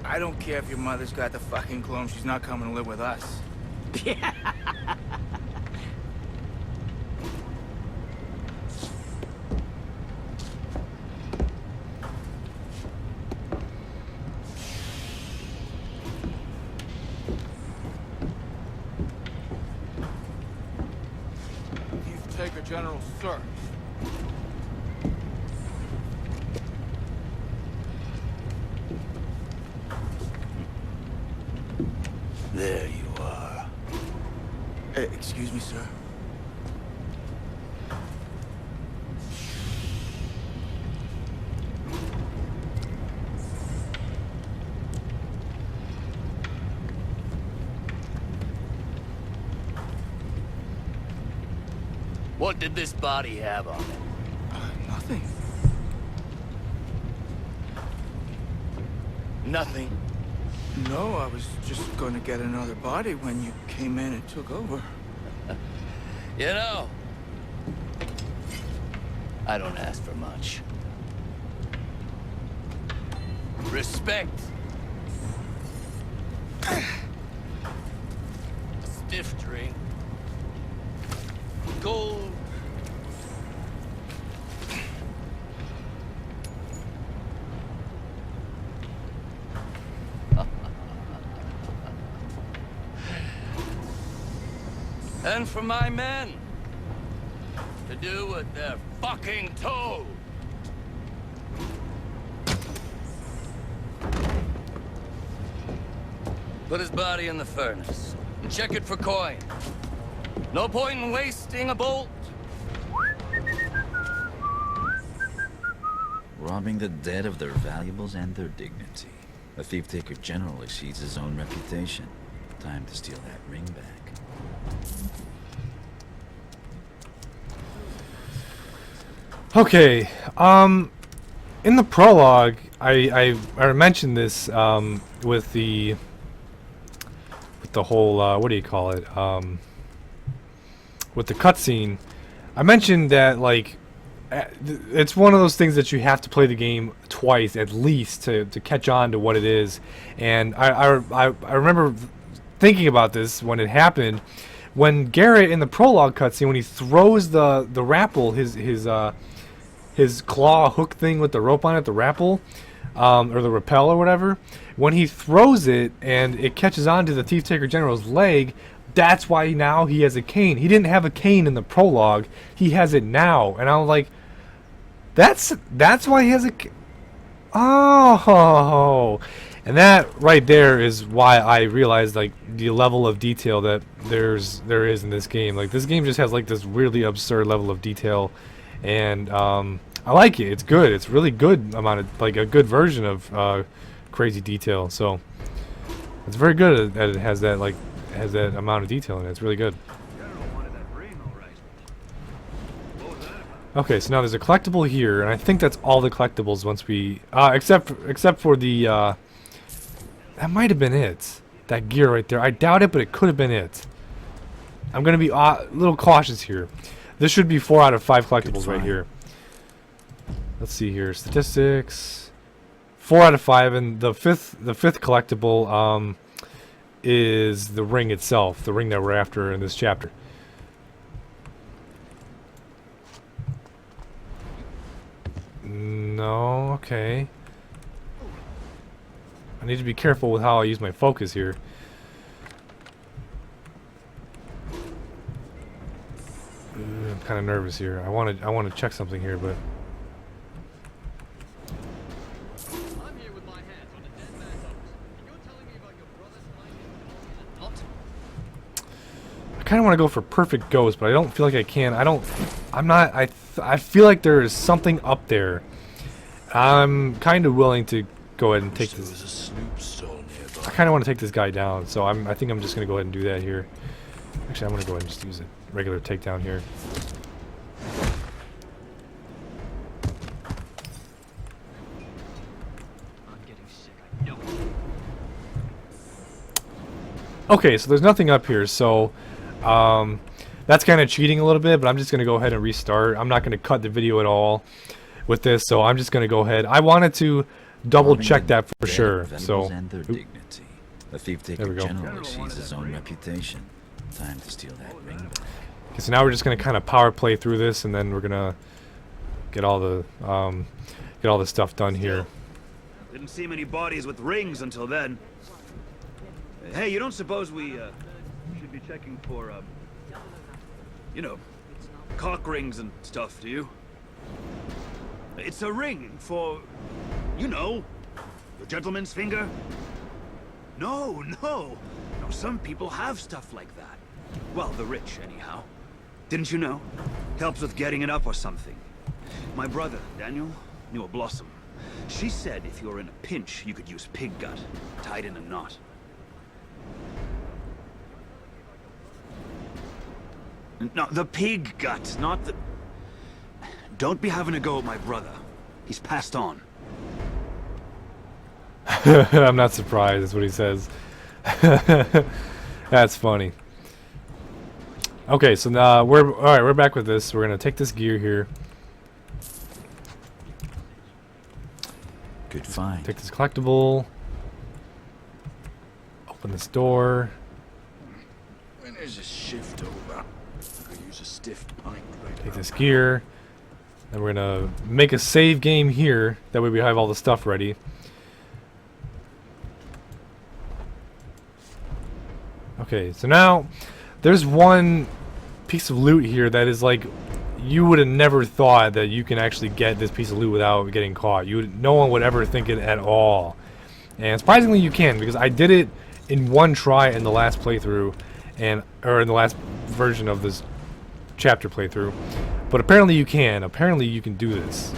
I don't care if your mother's got the fucking clone. She's not coming to live with us. You take a general search. There you are. Excuse me, sir. What did this body have on it? Nothing. Nothing. No, I was just going to get another body when you came in and took over. You know, I don't ask for much. Respect. A stiff drink. Gold. And for my men to do what they're fucking told. Put his body in the furnace and check it for coin. No point in wasting a bolt. Robbing the dead of their valuables and their dignity. A thief-taker generally exceeds his own reputation. Time to steal that ring back. Okay, in the prologue, I mentioned this with the whole what do you call it? With the cutscene, I mentioned that like it's one of those things that you have to play the game twice at least to catch on to what it is. And I remember thinking about this when it happened, when Garrett in the prologue cutscene, when he throws the rapple, his claw hook thing with the rope on it, the rapple, or the rappel or whatever, when he throws it and it catches onto the Thief Taker General's leg, that's why now he has a cane. He didn't have a cane in the prologue. He has it now. And I was like, that's why he has a oh. And that right there is why I realized like the level of detail that there is in this game. Like this game just has like this weirdly absurd level of detail, and I like it. It's good. It's really good amount of like a good version of crazy detail. So it's very good that it has that amount of detail in it. It's really good. Okay, so now there's a collectible here, and I think that's all the collectibles once we except for the that might have been it. That gear right there. I doubt it, but it could have been it. I'm gonna be a little cautious here. This should be 4 out of 5 collectibles right here. Let's see here. Statistics. 4 out of 5, and the fifth collectible is the ring itself, the ring that we're after in this chapter. No, okay. I need to be careful with how I use my focus here. I'm kind of nervous here. I want to check something here, but I'm here with my hands on a dead man's arms, and you're telling me about your brother's finding the not? I kind of want to go for perfect ghost, but I don't feel like I can. I feel like there is something up there. I'm kind of willing to go ahead and take this. I kind of want to take this guy down, so I think I'm just going to go ahead and do that here. Actually, I'm going to go ahead and just use a regular takedown here. I'm getting sick, I know it. Okay, so there's nothing up here, so that's kind of cheating a little bit, but I'm just going to go ahead and restart. I'm not going to cut the video at all with this, so I'm just going to go ahead. I wanted to double check that for sure. So a thief taker generally sees his own reputation. Time to steal that ring back. Okay, so now we're just going to kind of power play through this, and then we're going to get all the stuff done here. Didn't see many bodies with rings until then. Hey, you don't suppose we should be checking for you know, cock rings and stuff, do you? It's a ring for, you know, your gentleman's finger. No, some people have stuff like that. Well, the rich, anyhow. Didn't you know? Helps with getting it up or something. My brother, Daniel, knew a Blossom. She said if you were in a pinch, you could use pig gut, tied in a knot. No, the pig gut, not the... Don't be having a go at my brother. He's passed on. I'm not surprised, that's what he says. That's funny. Okay, so now we're back with this. We're gonna take this gear here. Good find. Take this collectible. Open this door. When is this shift over? I could use a stiff pint right Take now. this gear. Then we're gonna make a save game here. That way we have all the stuff ready. Okay, so now there's one piece of loot here that is like you would have never thought that you can actually get this piece of loot without getting caught. No one would ever think it at all. And surprisingly you can, because I did it in one try in the last playthrough, or in the last version of this chapter playthrough. But apparently you can. Apparently you can do this.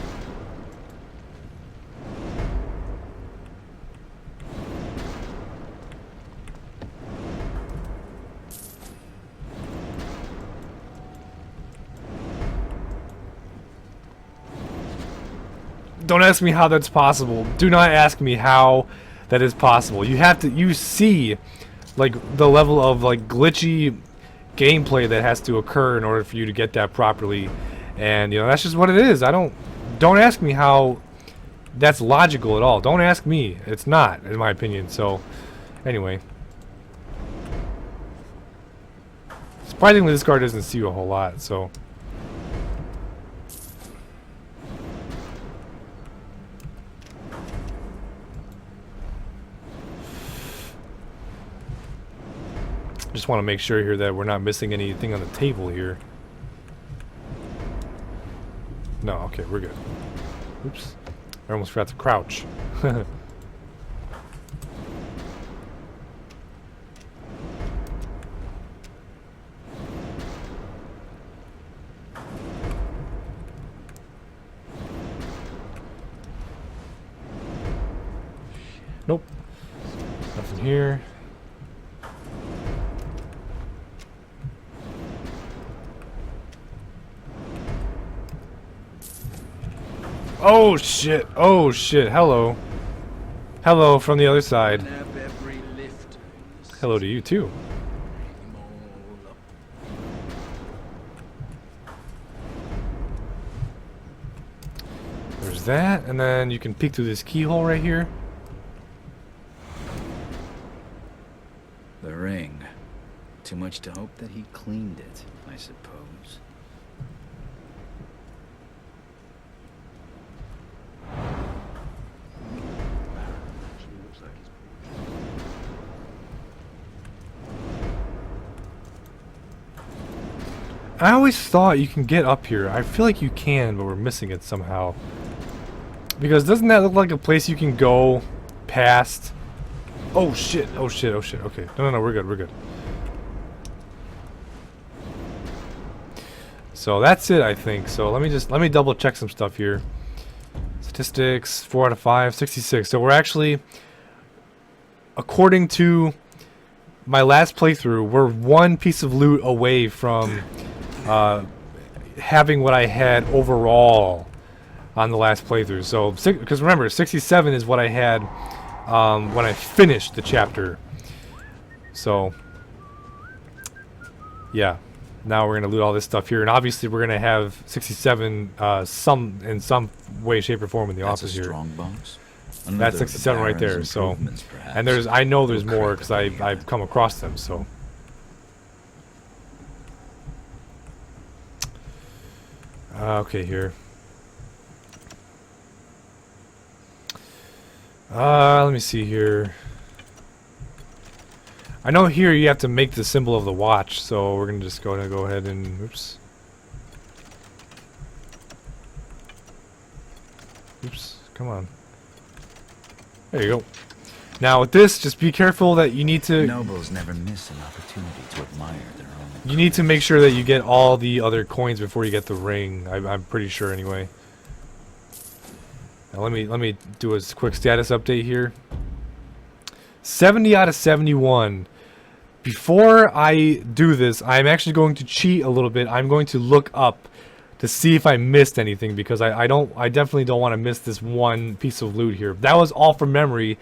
Don't ask me how that's possible. Do not ask me how that is possible. You see like the level of like glitchy gameplay that has to occur in order for you to get that properly. And you know, that's just what it is. Don't ask me how that's logical at all. Don't ask me. It's not, in my opinion. So anyway. Surprisingly this card doesn't see you a whole lot, so just just want to make sure here that we're not missing anything on the table here. No, okay, we're good. Oops. I almost forgot to crouch. Nope. Nothing here. Oh shit. Oh shit. Hello. Hello from the other side. Hello to you too. There's that, and then you can peek through this keyhole right here. The ring. Too much to hope that he cleaned it, I suppose. I always thought you can get up here. I feel like you can, but we're missing it somehow. Because doesn't that look like a place you can go past? Oh shit, oh shit, oh shit. Okay. No, we're good, we're good. So that's it, I think. So let me double check some stuff here. Statistics, 4 out of 5, 66. So we're actually, according to my last playthrough, we're one piece of loot away from having what I had overall on the last playthrough. So, because remember, 67 is what I had when I finished the chapter. So, yeah. Now we're gonna loot all this stuff here, and obviously we're gonna have 67 in some way, shape, or form in the office here. Strong box. That's 67 right there. So, and I know there's more because I've come across them. So. Okay, here. Let me see here. I know here you have to make the symbol of the watch, so we're gonna just go ahead and oops. Oops, come on. There you go. Now with this, just be careful that you need to. Nobles never miss an opportunity to admire their own. You need to make sure that you get all the other coins before you get the ring. I'm pretty sure anyway. Now let me do a quick status update here. 70 out of 71. Before I do this, I'm actually going to cheat a little bit. I'm going to look up to see if I missed anything, because I definitely don't want to miss this one piece of loot here. That was all from memory.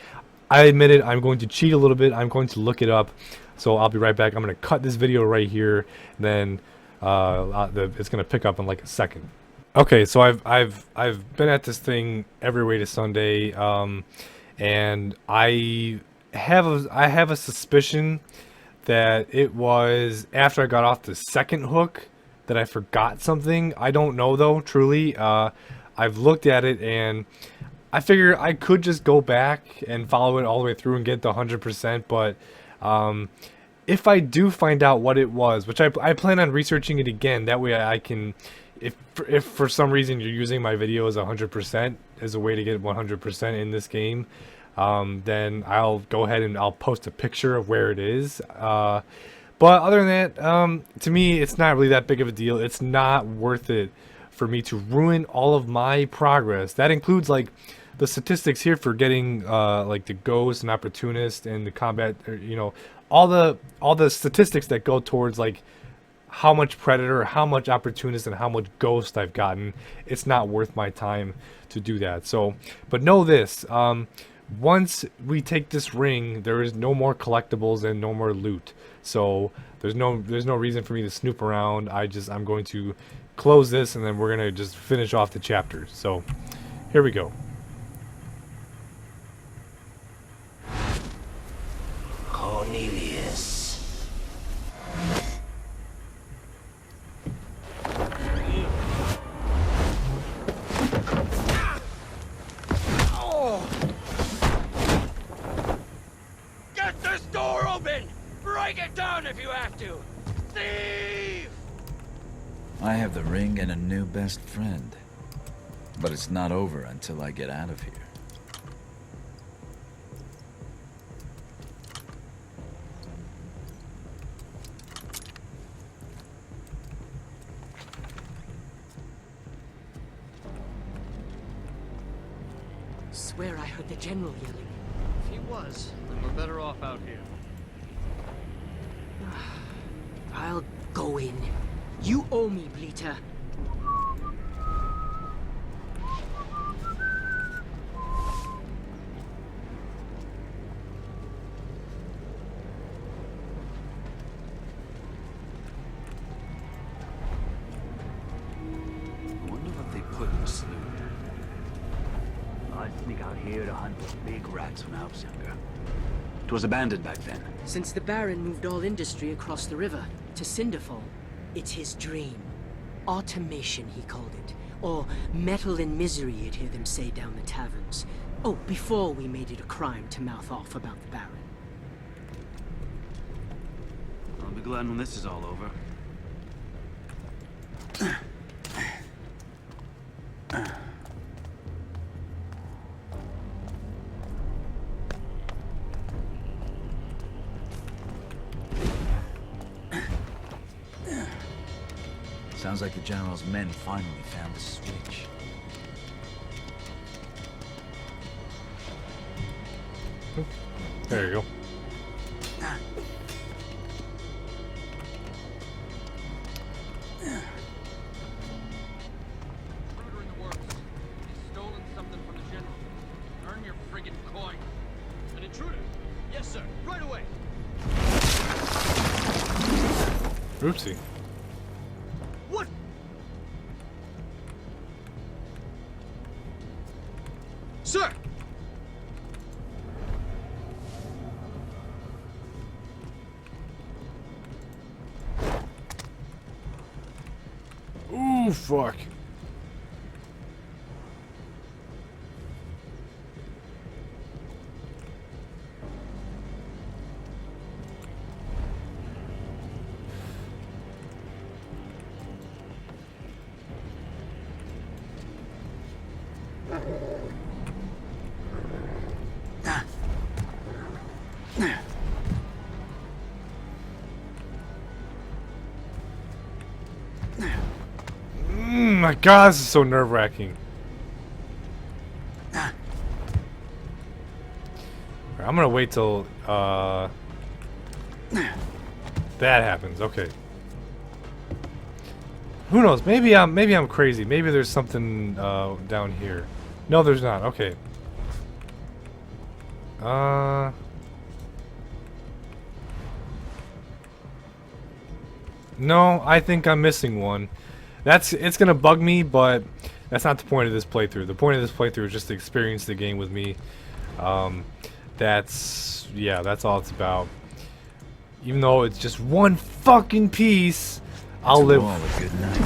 I admit it. I'm going to cheat a little bit. I'm going to look it up. So I'll be right back. I'm going to cut this video right here. Then it's going to pick up in like a second. Okay, so I've been at this thing every way to Sunday, and I have a suspicion that it was after I got off the second hook that I forgot something. I don't know though, truly. I've looked at it and I figure I could just go back and follow it all the way through and get the 100%, but if I do find out what it was, which I plan on researching it again, that way I can, if for some reason you're using my video as 100% as a way to get 100% in this game, then I'll go ahead and I'll post a picture of where it is. But other than that, to me, it's not really that big of a deal. It's not worth it for me to ruin all of my progress. That includes like the statistics here for getting like the ghost and opportunist and the combat, you know, all the statistics that go towards like how much predator, how much opportunist, and how much ghost I've gotten. It's not worth my time to do that. So, but know this. Once we take this ring, there is no more collectibles and no more loot. So there's no reason for me to snoop around. I'm going to close this and then we're gonna just finish off the chapter. So here we go. Cornelius. Get this door open! Break it down run if you have to. Thief! I have the ring and a new best friend. But it's not over until I get out of here. Swear I heard the general yelling. If he was, then we're better off out here. I'll go in. You owe me, Bleater. I wonder what they put in the slough. I'd sneak out here to hunt big rats when I was younger. It was abandoned back then. Since the Baron moved all industry across the river to Cinderfall, it's his dream. Automation, he called it. Or metal and misery, you'd hear them say down the taverns. Oh, before we made it a crime to mouth off about the Baron. I'll be glad when this is all over. Sounds like the General's men finally found the switch. There you go. Intruder in the works. He's stolen something from the general. Earn your friggin' coin. An intruder? Yes, sir. Right away. Oopsie. What? Sir! Ooh, fuck. My God, this is so nerve-wracking. I'm gonna wait till that happens. Okay. Who knows? Maybe I'm crazy. Maybe there's something down here. No, there's not. Okay. No, I think I'm missing one. It's gonna bug me, but that's not the point of this playthrough. The point of this playthrough is just to experience the game with me. That's all it's about. Even though it's just one fucking piece, I'll live. A good night.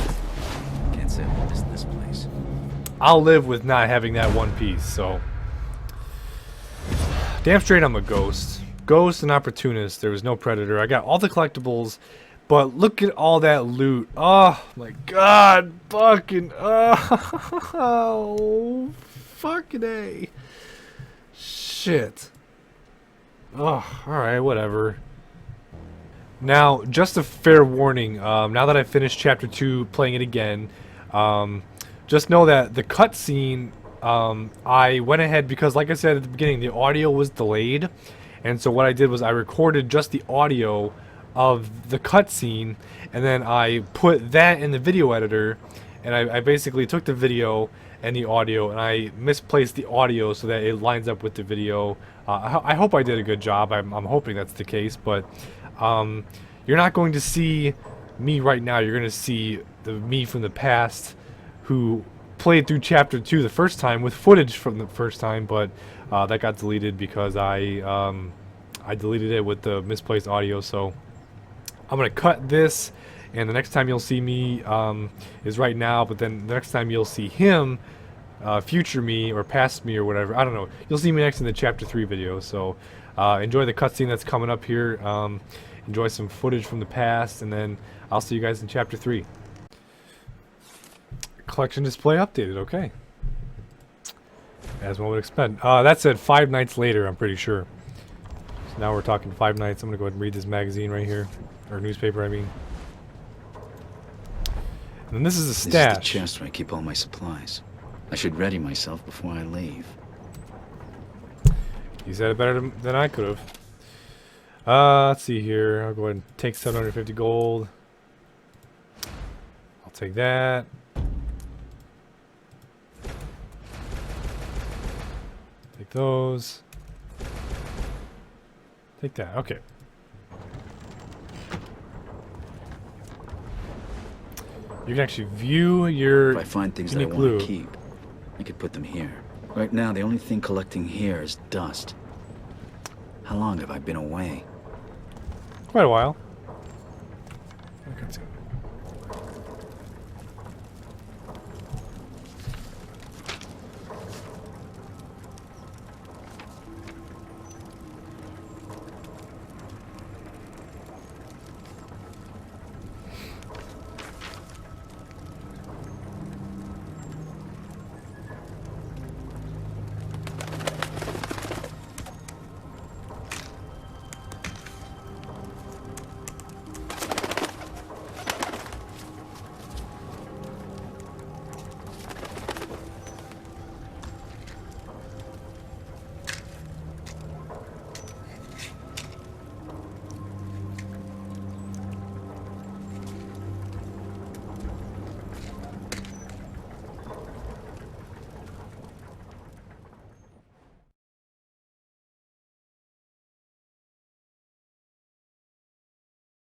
Can't say I missed this place. I'll live with not having that one piece. So, damn straight, I'm a ghost. Ghost and opportunist. There was no predator. I got all the collectibles. But look at all that loot. Oh my God, fucking oh fucking A. Shit. Oh, alright, whatever. Now, just a fair warning, now that I've finished chapter 2 playing it again, just know that the cutscene, I went ahead because like I said at the beginning, the audio was delayed. And so what I did was I recorded just the audio of the cutscene, and then I put that in the video editor, and I basically took the video and the audio, and I misplaced the audio so that it lines up with the video. I hope I did a good job. I'm hoping that's the case, but you're not going to see me right now. You're going to see the me from the past who played through chapter 2 the first time with footage from the first time, but that got deleted because I deleted it with the misplaced audio. So I'm gonna cut this, and the next time you'll see me is right now, but then the next time you'll see him, future me or past me or whatever, I don't know, you'll see me next in the chapter 3 video. So enjoy the cutscene that's coming up here, enjoy some footage from the past, and then I'll see you guys in Chapter 3. Collection display updated, okay. As one would expect. That said 5 nights later, I'm pretty sure. So now we're talking 5 nights. I'm going to go ahead and read this magazine right here. Or newspaper, I mean. And then this is a stash. This is the chest where I keep all my supplies. I should ready myself before I leave. You said it better than I could have. Let's see here. I'll go ahead and take 750 gold. I'll take that. Take those. Take that. Okay. You can actually view your If I find things that I unique want loot. to keep, I could put them here. Right now, the only thing collecting here is dust. How long have I been away? Quite a while.